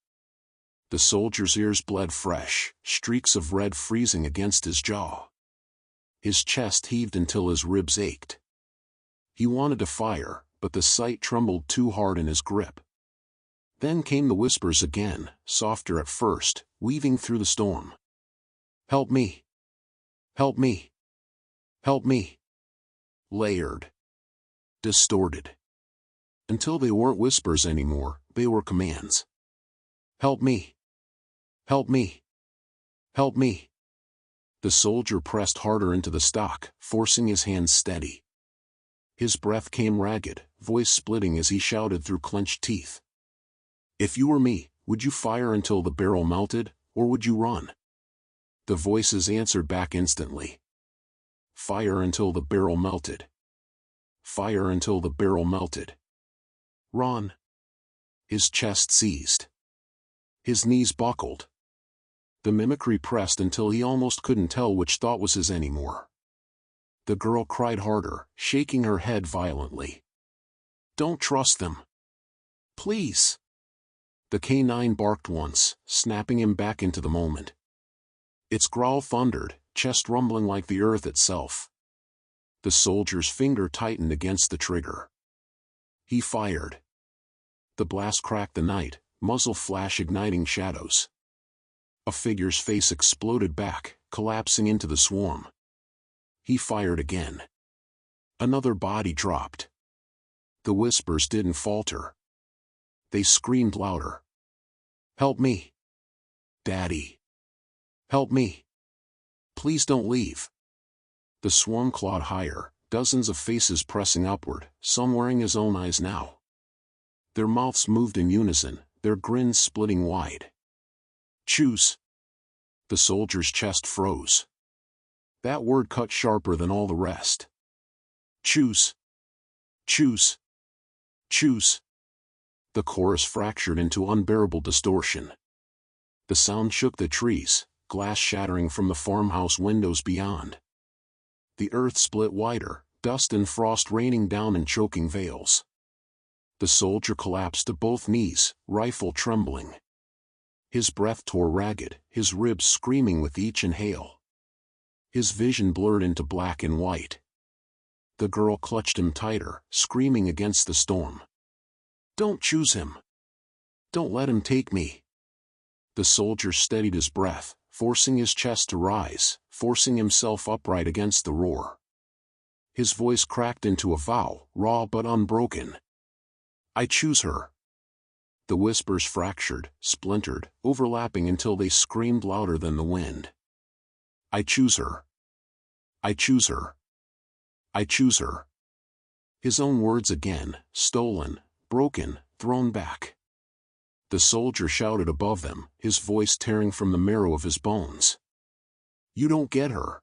The soldier's ears bled fresh, streaks of red freezing against his jaw. His chest heaved until his ribs ached. He wanted to fire, but the sight trembled too hard in his grip. Then came the whispers again, softer at first, weaving through the storm. Help me! Help me! Help me! Layered. Distorted. Until they weren't whispers anymore, they were commands. Help me! Help me! Help me! The soldier pressed harder into the stock, forcing his hands steady. His breath came ragged, voice splitting as he shouted through clenched teeth. If you were me, would you fire until the barrel melted, or would you run? The voices answered back instantly. Fire until the barrel melted. Fire until the barrel melted. Run. His chest seized. His knees buckled. The mimicry pressed until he almost couldn't tell which thought was his anymore. The girl cried harder, shaking her head violently. Don't trust them. Please. The K9 barked once, snapping him back into the moment. Its growl thundered, chest rumbling like the earth itself. The soldier's finger tightened against the trigger. He fired. The blast cracked the night, muzzle flash igniting shadows. A figure's face exploded back, collapsing into the swarm. He fired again. Another body dropped. The whispers didn't falter. They screamed louder. Help me! Daddy! Help me! Please don't leave! The swarm clawed higher, dozens of faces pressing upward, some wearing his own eyes now. Their mouths moved in unison, their grins splitting wide. Choose! The soldier's chest froze. That word cut sharper than all the rest. Choose! Choose! Choose! The chorus fractured into unbearable distortion. The sound shook the trees, glass shattering from the farmhouse windows beyond. The earth split wider, dust and frost raining down in choking veils. The soldier collapsed to both knees, rifle trembling. His breath tore ragged, his ribs screaming with each inhale. His vision blurred into black and white. The girl clutched him tighter, screaming against the storm. Don't choose him. Don't let him take me. The soldier steadied his breath, forcing his chest to rise, forcing himself upright against the roar. His voice cracked into a vow, raw but unbroken. I choose her. The whispers fractured, splintered, overlapping until they screamed louder than the wind. I choose her. I choose her. I choose her. His own words again, stolen, broken, thrown back. The soldier shouted above them, his voice tearing from the marrow of his bones. You don't get her.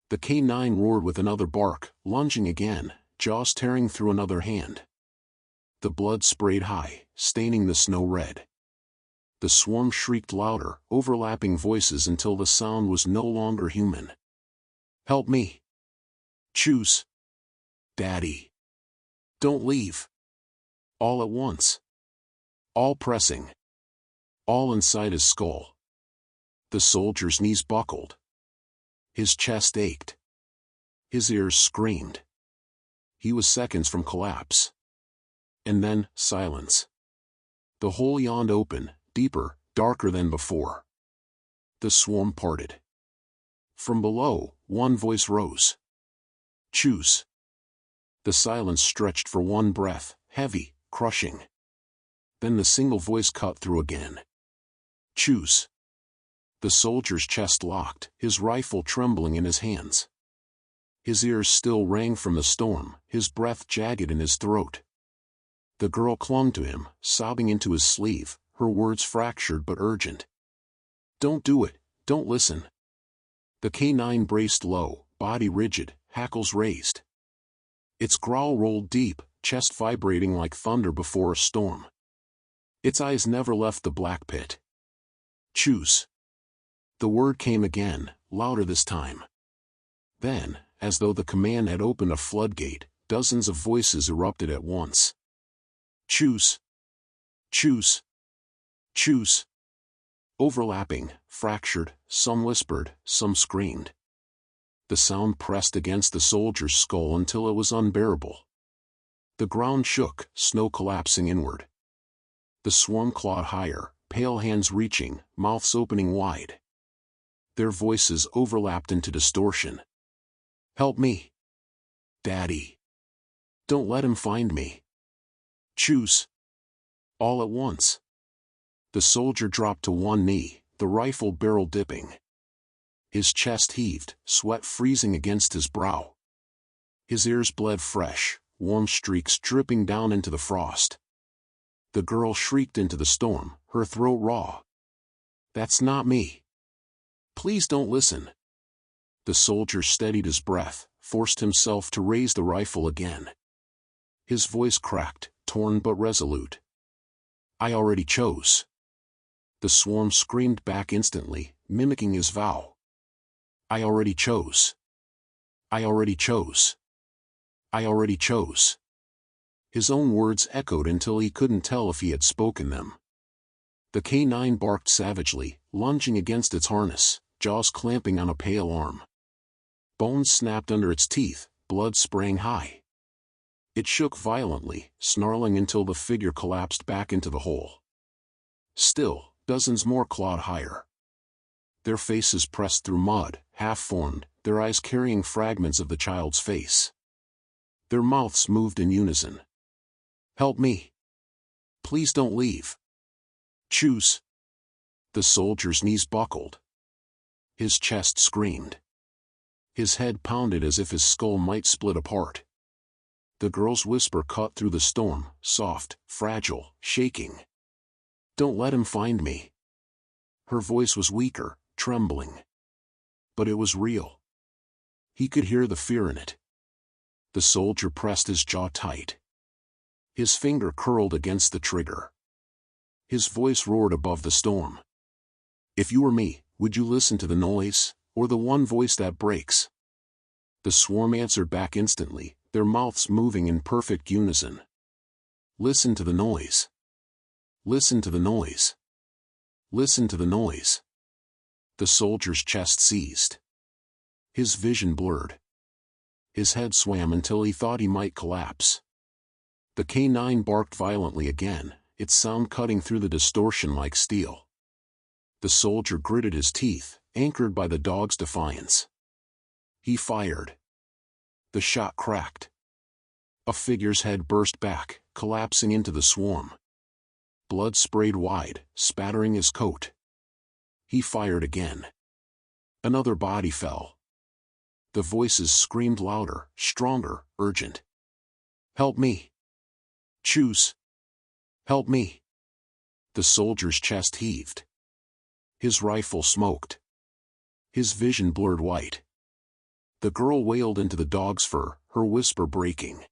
The K9 roared with another bark, lunging again, jaws tearing through another hand. The blood sprayed high, staining the snow red. The swarm shrieked louder, overlapping voices until the sound was no longer human. Help me. Choose. Daddy. Don't leave. All at once. All pressing. All inside his skull. The soldier's knees buckled. His chest ached. His ears screamed. He was seconds from collapse. And then, silence. The hole yawned open, deeper, darker than before. The swarm parted. From below, one voice rose. Choose. The silence stretched for one breath, heavy, crushing. Then the single voice cut through again. Choose. The soldier's chest locked, his rifle trembling in his hands. His ears still rang from the storm, his breath jagged in his throat. The girl clung to him, sobbing into his sleeve, her words fractured but urgent. Don't do it, don't listen. The K9 braced low, body rigid, hackles raised. Its growl rolled deep, chest vibrating like thunder before a storm. Its eyes never left the black pit. Choose. The word came again, louder this time. Then, as though the command had opened a floodgate, dozens of voices erupted at once. Choose. Choose. Choose. Overlapping, fractured, some whispered, some screamed. The sound pressed against the soldier's skull until it was unbearable. The ground shook, snow collapsing inward. The swarm clawed higher, pale hands reaching, mouths opening wide. Their voices overlapped into distortion. "Help me. Daddy. Don't let him find me. Choose." All at once. The soldier dropped to one knee, the rifle barrel dipping. His chest heaved, sweat freezing against his brow. His ears bled fresh, warm streaks dripping down into the frost. The girl shrieked into the storm, her throat raw. "That's not me. Please don't listen." The soldier steadied his breath, forced himself to raise the rifle again. His voice cracked, torn but resolute. "I already chose." The swarm screamed back instantly, mimicking his vow. "I already chose. I already chose. I already chose." His own words echoed until he couldn't tell if he had spoken them. The K9 barked savagely, lunging against its harness, jaws clamping on a pale arm. Bones snapped under its teeth, blood sprang high. It shook violently, snarling until the figure collapsed back into the hole. Still, dozens more clawed higher. Their faces pressed through mud, half-formed, their eyes carrying fragments of the child's face. Their mouths moved in unison. "Help me. Please don't leave. Choose." The soldier's knees buckled. His chest screamed. His head pounded as if his skull might split apart. The girl's whisper cut through the storm, soft, fragile, shaking. "Don't let him find me." Her voice was weaker, trembling. But it was real. He could hear the fear in it. The soldier pressed his jaw tight. His finger curled against the trigger. His voice roared above the storm. "If you were me, would you listen to the noise, or the one voice that breaks?" The swarm answered back instantly, their mouths moving in perfect unison. "Listen to the noise. Listen to the noise. Listen to the noise." The soldier's chest seized. His vision blurred. His head swam until he thought he might collapse. The K9 barked violently again, its sound cutting through the distortion like steel. The soldier gritted his teeth, anchored by the dog's defiance. He fired. The shot cracked. A figure's head burst back, collapsing into the swarm. Blood sprayed wide, spattering his coat. He fired again. Another body fell. The voices screamed louder, stronger, urgent. "Help me. Choose. Help me." The soldier's chest heaved. His rifle smoked. His vision blurred white. The girl wailed into the dog's fur, her whisper breaking.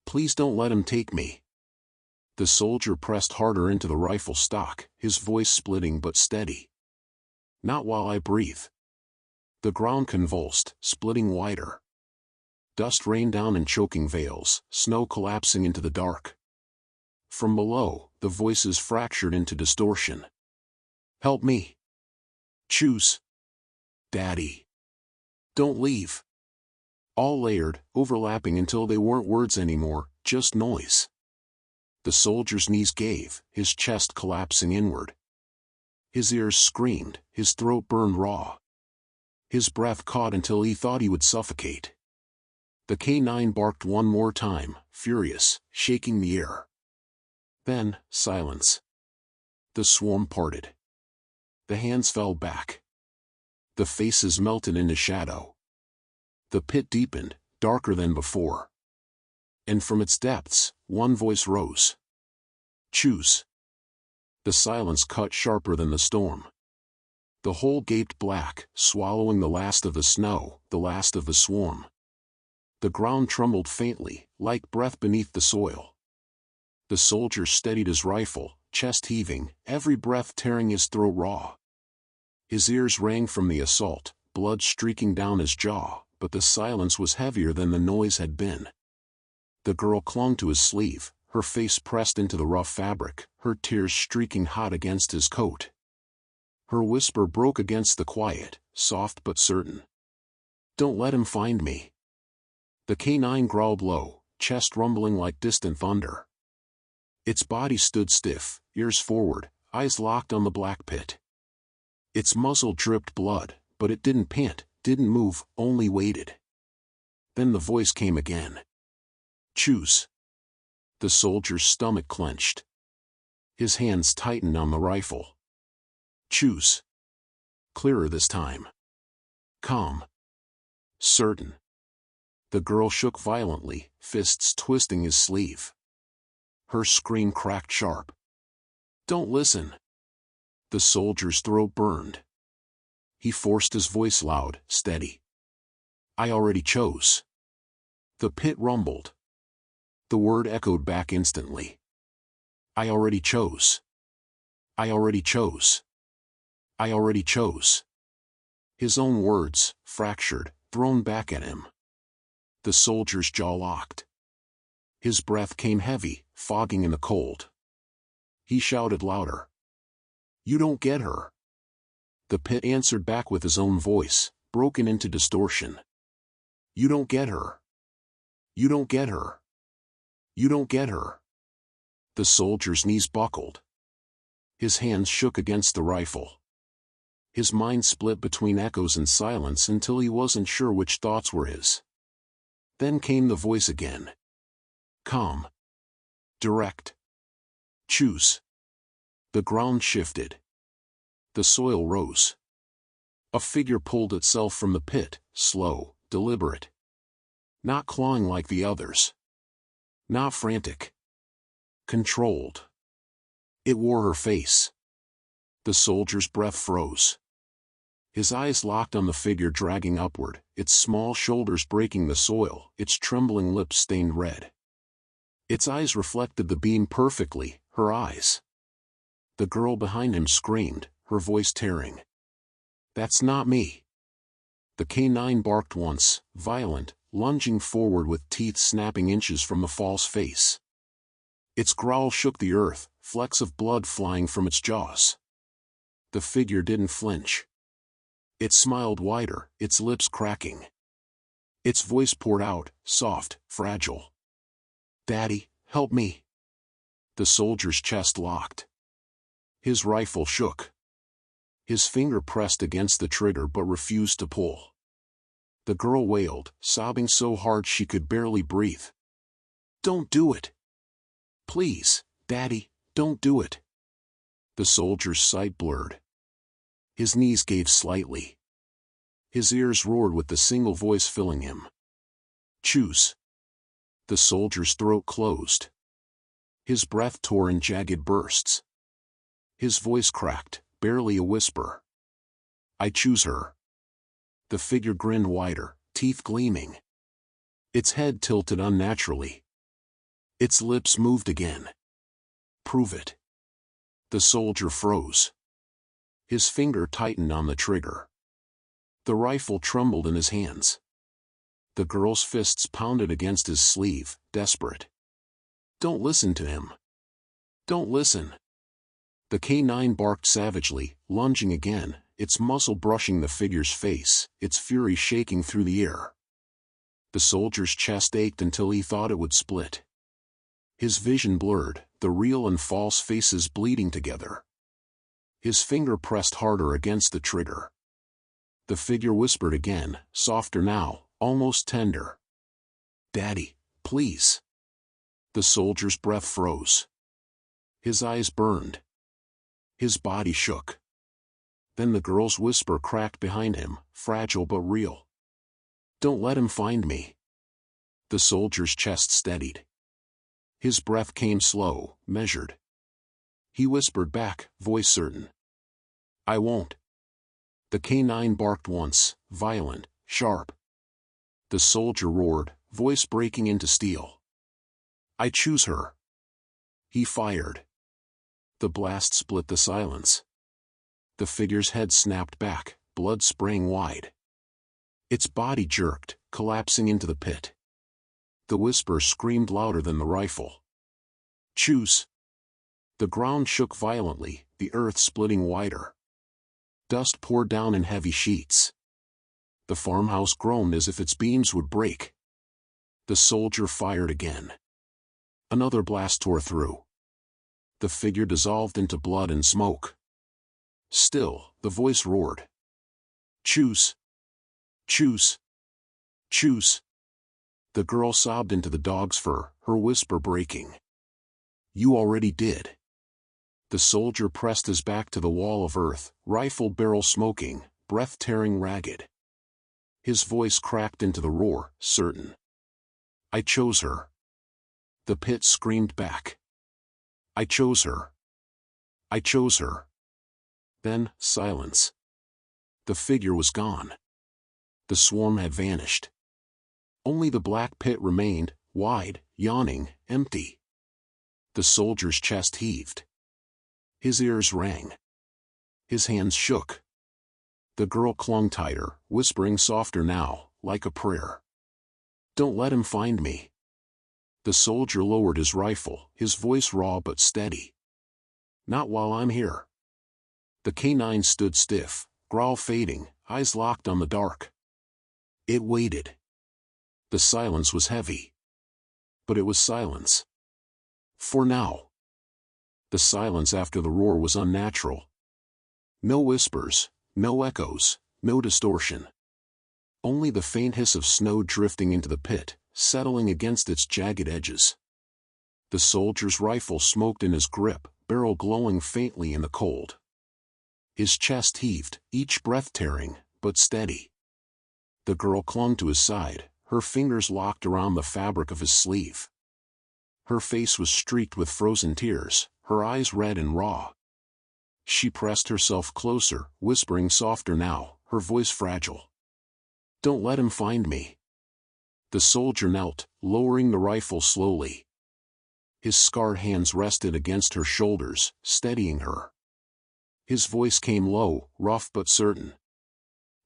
"Please don't let him take me." The soldier pressed harder into the rifle stock, his voice splitting but steady. "Not while I breathe." The ground convulsed, splitting wider. Dust rained down in choking veils, snow collapsing into the dark. From below, the voices fractured into distortion. "Help me. Choose. Daddy. Don't leave." All layered, overlapping until they weren't words anymore, just noise. The soldier's knees gave, his chest collapsing inward. His ears screamed, his throat burned raw. His breath caught until he thought he would suffocate. The K9 barked one more time, furious, shaking the air. Then, silence. The swarm parted. The hands fell back. The faces melted into shadow. The pit deepened, darker than before. And from its depths, one voice rose. "Choose." The silence cut sharper than the storm. The hole gaped black, swallowing the last of the snow, the last of the swarm. The ground trembled faintly, like breath beneath the soil. The soldier steadied his rifle, chest heaving, every breath tearing his throat raw. His ears rang from the assault, blood streaking down his jaw, but the silence was heavier than the noise had been. The girl clung to his sleeve, her face pressed into the rough fabric, her tears streaking hot against his coat. Her whisper broke against the quiet, soft but certain. "Don't let him find me." The K9 growled low, chest rumbling like distant thunder. Its body stood stiff, ears forward, eyes locked on the black pit. Its muzzle dripped blood, but it didn't pant, didn't move, only waited. Then the voice came again. Choose. The soldier's stomach clenched. His hands tightened on the rifle. Choose. Clearer this time. Calm. Certain. The girl shook violently, fists twisting his sleeve. Her scream cracked sharp. Don't listen. The soldier's throat burned. He forced his voice loud, steady. I already chose. The pit rumbled. The word echoed back instantly. I already chose. I already chose. I already chose. His own words, fractured, thrown back at him. The soldier's jaw locked. His breath came heavy, fogging in the cold. He shouted louder. You don't get her. The pit answered back with his own voice, broken into distortion. You don't get her. You don't get her. You don't get her. The soldier's knees buckled. His hands shook against the rifle. His mind split between echoes and silence until he wasn't sure which thoughts were his. Then came the voice again. Calm. Direct. Choose. The ground shifted. The soil rose. A figure pulled itself from the pit, slow, deliberate. Not clawing like the others. Not frantic. Controlled. It wore her face. The soldier's breath froze. His eyes locked on the figure dragging upward, its small shoulders breaking the soil, its trembling lips stained red. Its eyes reflected the beam perfectly, her eyes. The girl behind him screamed, her voice tearing. That's not me. The K9 barked once, violent, lunging forward with teeth snapping inches from the false face. Its growl shook the earth, flecks of blood flying from its jaws. The figure didn't flinch. It smiled wider, its lips cracking. Its voice poured out, soft, fragile. Daddy, help me. The soldier's chest locked. His rifle shook. His finger pressed against the trigger but refused to pull. The girl wailed, sobbing so hard she could barely breathe. Don't do it. Please, Daddy, don't do it. The soldier's sight blurred. His knees gave slightly. His ears roared with the single voice filling him. Choose. The soldier's throat closed. His breath tore in jagged bursts. His voice cracked, barely a whisper. I choose her. The figure grinned wider, teeth gleaming. Its head tilted unnaturally. Its lips moved again. Prove it. The soldier froze. His finger tightened on the trigger. The rifle trembled in his hands. The girl's fists pounded against his sleeve, desperate. Don't listen to him. Don't listen. The K9 barked savagely, lunging again, its muzzle brushing the figure's face, its fury shaking through the air. The soldier's chest ached until he thought it would split. His vision blurred, the real and false faces bleeding together. His finger pressed harder against the trigger. The figure whispered again, softer now, almost tender. Daddy, please. The soldier's breath froze. His eyes burned. His body shook. Then the girl's whisper cracked behind him, fragile but real. Don't let him find me. The soldier's chest steadied. His breath came slow, measured. He whispered back, voice certain. I won't. The K9 barked once, violent, sharp. The soldier roared, voice breaking into steel. I choose her. He fired. The blast split the silence. The figure's head snapped back, blood spraying wide. Its body jerked, collapsing into the pit. The whisper screamed louder than the rifle. Choose. The ground shook violently, the earth splitting wider. Dust poured down in heavy sheets. The farmhouse groaned as if its beams would break. The soldier fired again. Another blast tore through. The figure dissolved into blood and smoke. Still, the voice roared. Choose. Choose. Choose. The girl sobbed into the dog's fur, her whisper breaking. You already did. The soldier pressed his back to the wall of earth, rifle barrel smoking, breath tearing ragged. His voice cracked into the roar, certain. I chose her. The pit screamed back. I chose her. I chose her. Then, silence. The figure was gone. The swarm had vanished. Only the black pit remained, wide, yawning, empty. The soldier's chest heaved. His ears rang. His hands shook. The girl clung tighter, whispering softer now, like a prayer. Don't let him find me. The soldier lowered his rifle, his voice raw but steady. Not while I'm here. The K9 stood stiff, growl fading, eyes locked on the dark. It waited. The silence was heavy. But it was silence. For now. The silence after the roar was unnatural. No whispers, no echoes, no distortion. Only the faint hiss of snow drifting into the pit, settling against its jagged edges. The soldier's rifle smoked in his grip, barrel glowing faintly in the cold. His chest heaved, each breath tearing, but steady. The girl clung to his side, her fingers locked around the fabric of his sleeve. Her face was streaked with frozen tears, her eyes red and raw. She pressed herself closer, whispering softer now, her voice fragile. Don't let him find me. The soldier knelt, lowering the rifle slowly. His scarred hands rested against her shoulders, steadying her. His voice came low, rough but certain.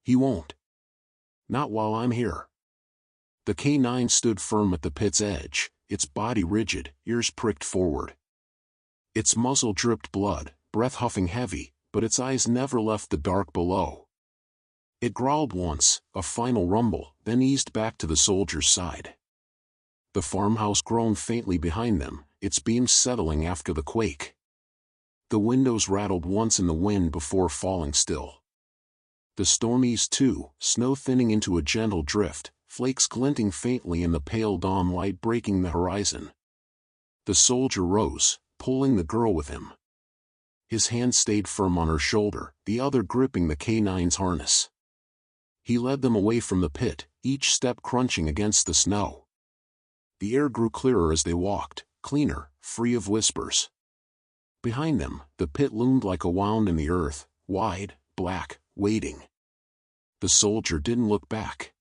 He won't. Not while I'm here. The K9 stood firm at the pit's edge, its body rigid, ears pricked forward. Its muzzle dripped blood, breath huffing heavy, but its eyes never left the dark below. It growled once, a final rumble, then eased back to the soldier's side. The farmhouse groaned faintly behind them, its beams settling after the quake. The windows rattled once in the wind before falling still. The storm eased too, snow thinning into a gentle drift, flakes glinting faintly in the pale dawn light breaking the horizon. The soldier rose, pulling the girl with him. His hand stayed firm on her shoulder, the other gripping the K9's harness. He led them away from the pit, each step crunching against the snow. The air grew clearer as they walked, cleaner, free of whispers. Behind them, the pit loomed like a wound in the earth, wide, black, waiting. The soldier didn't look back.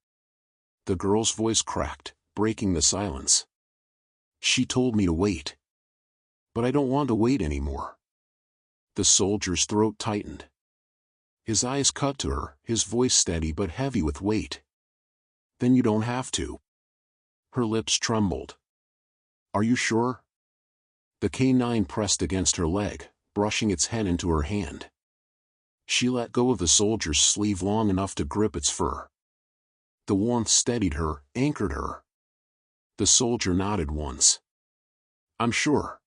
The girl's voice cracked, breaking the silence. She told me to wait. But I don't want to wait anymore. The soldier's throat tightened. His eyes cut to her, his voice steady but heavy with weight. Then you don't have to. Her lips trembled. Are you sure? The K9 pressed against her leg, brushing its head into her hand. She let go of the soldier's sleeve long enough to grip its fur. The warmth steadied her, anchored her. The soldier nodded once. I'm sure.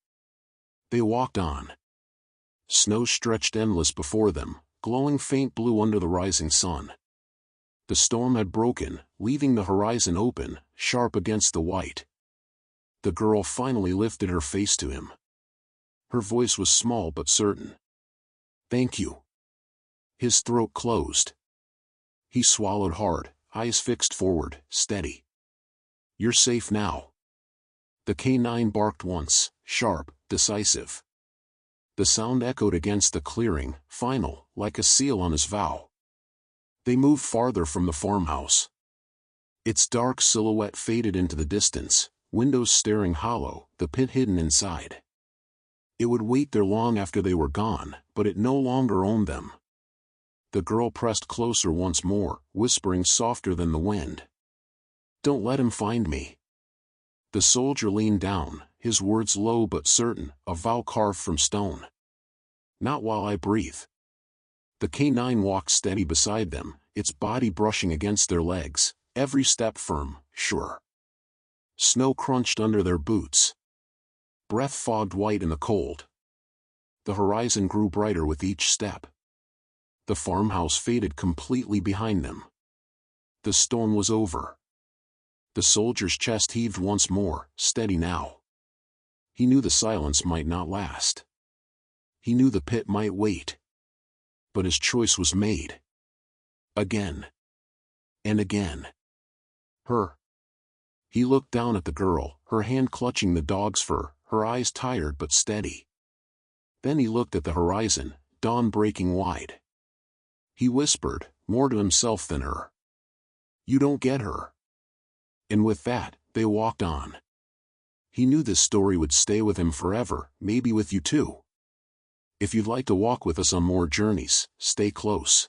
They walked on. Snow stretched endless before them, glowing faint blue under the rising sun. The storm had broken, leaving the horizon open, sharp against the white. The girl finally lifted her face to him. Her voice was small but certain. Thank you. His throat closed. He swallowed hard, eyes fixed forward, steady. You're safe now. The K9 barked once, sharp, decisive. The sound echoed against the clearing, final, like a seal on his vow. They moved farther from the farmhouse. Its dark silhouette faded into the distance, windows staring hollow, the pit hidden inside. It would wait there long after they were gone, but it no longer owned them. The girl pressed closer once more, whispering softer than the wind. Don't let him find me. The soldier leaned down, his words low but certain, a vow carved from stone. Not while I breathe. The K9 walked steady beside them, its body brushing against their legs, every step firm, sure. Snow crunched under their boots. Breath fogged white in the cold. The horizon grew brighter with each step. The farmhouse faded completely behind them. The storm was over. The soldier's chest heaved once more, steady now. He knew the silence might not last. He knew the pit might wait. But his choice was made. Again. And again. Her. He looked down at the girl, her hand clutching the dog's fur, her eyes tired but steady. Then he looked at the horizon, dawn breaking wide. He whispered, more to himself than her. "You don't get her." And with that, they walked on. He knew this story would stay with him forever, maybe with you too. If you'd like to walk with us on more journeys, stay close.